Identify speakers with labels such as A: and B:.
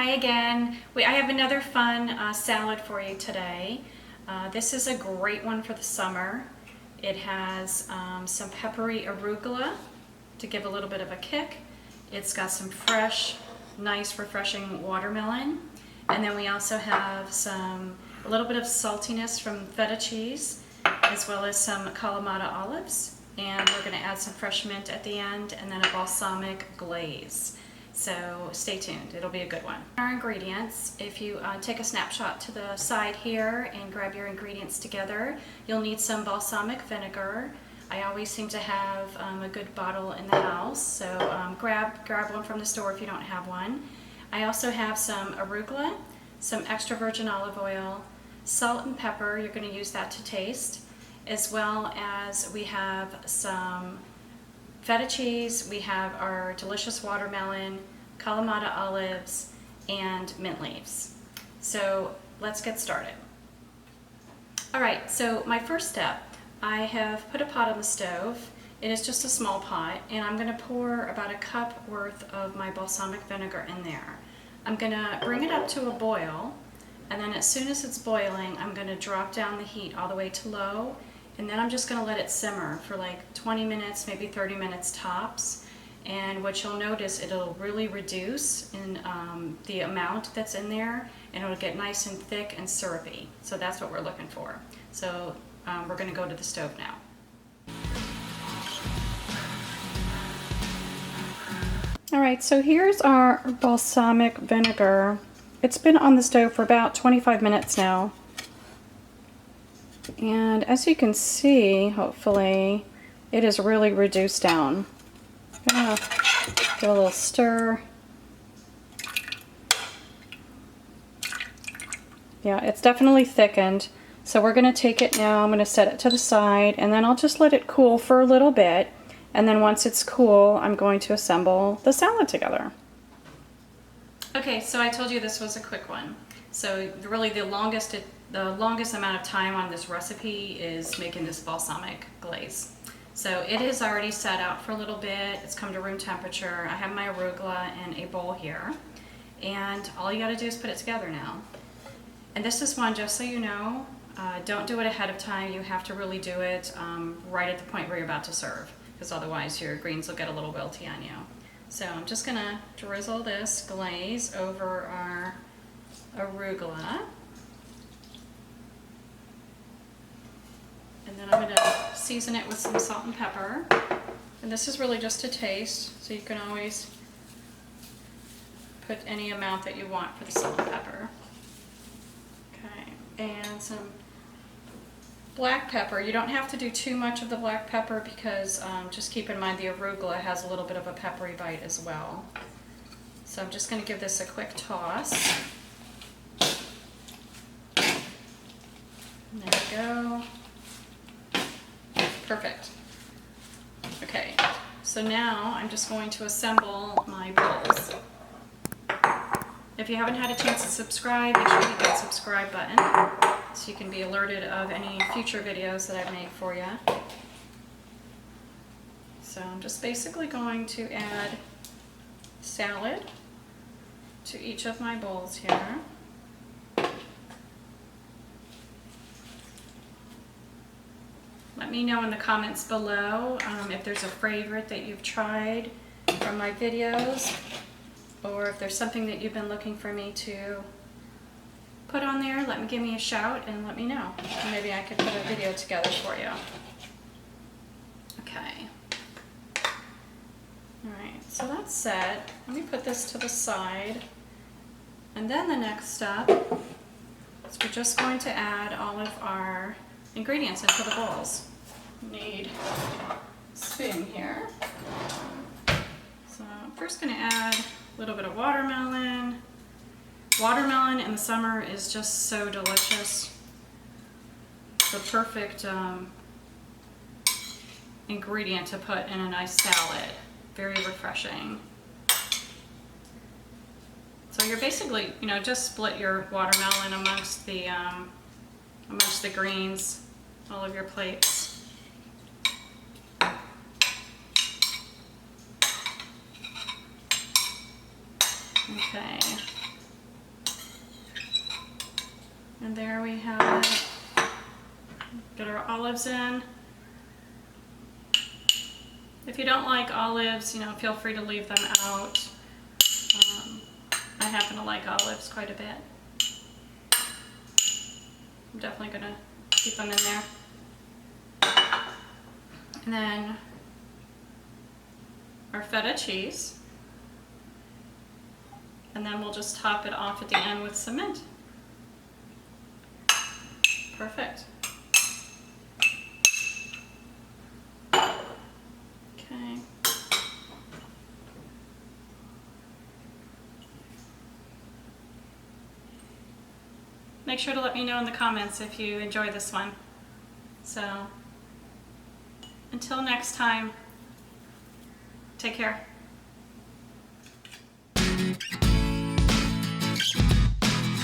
A: Hi again. I have another fun salad for you today. This is a great one for the summer. It has some peppery arugula to give a little bit of a kick. It's got some fresh, nice, refreshing watermelon. And then we also have a little bit of saltiness from feta cheese, as well as some Kalamata olives. And we're going to add some fresh mint at the end, and then a balsamic glaze. So stay tuned, it'll be a good one. Our ingredients, if you take a snapshot to the side here and grab your ingredients together, you'll need some balsamic vinegar. I always seem to have a good bottle in the house, so grab one from the store if you don't have one. I also have some arugula, some extra virgin olive oil, salt and pepper, you're going to use that to taste, as well as we have some feta cheese, we have our delicious watermelon, Kalamata olives, and mint leaves. So let's get started. Alright, so my first step, I have put a pot on the stove. It is just a small pot, and I'm going to pour about a cup worth of my balsamic vinegar in there. I'm going to bring it up to a boil, and then as soon as it's boiling, I'm going to drop down the heat all the way to low. And then I'm just going to let it simmer for like 20 minutes, maybe 30 minutes tops. And what you'll notice, it'll really reduce in the amount that's in there, and it'll get nice and thick and syrupy. So that's what we're looking for. So we're going to go to the stove now. Alright, so here's our balsamic vinegar. It's been on the stove for about 25 minutes now. And as you can see, hopefully, it is really reduced down. I'm gonna give a little stir. Yeah, it's definitely thickened. So we're gonna take it now, I'm gonna set it to the side, and then I'll just let it cool for a little bit. And then once it's cool, I'm going to assemble the salad together. Okay, so I told you this was a quick one. So really the longest amount of time on this recipe is making this balsamic glaze. So it is already set out for a little bit. It's come to room temperature. I have my arugula in a bowl here. And all you gotta do is put it together now. And this is one, just so you know, don't do it ahead of time. You have to really do it right at the point where you're about to serve, because otherwise your greens will get a little wilty on you. So I'm just gonna drizzle this glaze over our arugula. And then I'm going to season it with some salt and pepper. And this is really just to taste, so you can always put any amount that you want for the salt and pepper. Okay, and some black pepper. You don't have to do too much of the black pepper because just keep in mind the arugula has a little bit of a peppery bite as well. So I'm just going to give this a quick toss. There we go. Perfect. Okay, so now I'm just going to assemble my bowls. If you haven't had a chance to subscribe, make sure you hit that subscribe button so you can be alerted of any future videos that I make for you. So I'm just basically going to add salad to each of my bowls here. Let me know in the comments below if there's a favorite that you've tried from my videos, or if there's something that you've been looking for me to put on there. Give me a shout and let me know. Maybe I could put a video together for you. Okay. Alright, so that's set. Let me put this to the side. And then the next step is we're just going to add all of our ingredients into the bowls. Need a spoon here. So I'm first going to add a little bit of watermelon. Watermelon in the summer is just so delicious. The perfect ingredient to put in a nice salad. Very refreshing. So you're basically, just split your watermelon amongst the greens, all of your plates. Okay, And there we have it. Get our olives in. If you don't like olives, feel free to leave them out. I happen to like olives quite a bit. I'm definitely going to keep them in there. And then our feta cheese. And then we'll just top it off at the end with some mint. Perfect. Okay. Make sure to let me know in the comments if you enjoy this one. So, until next time, take care.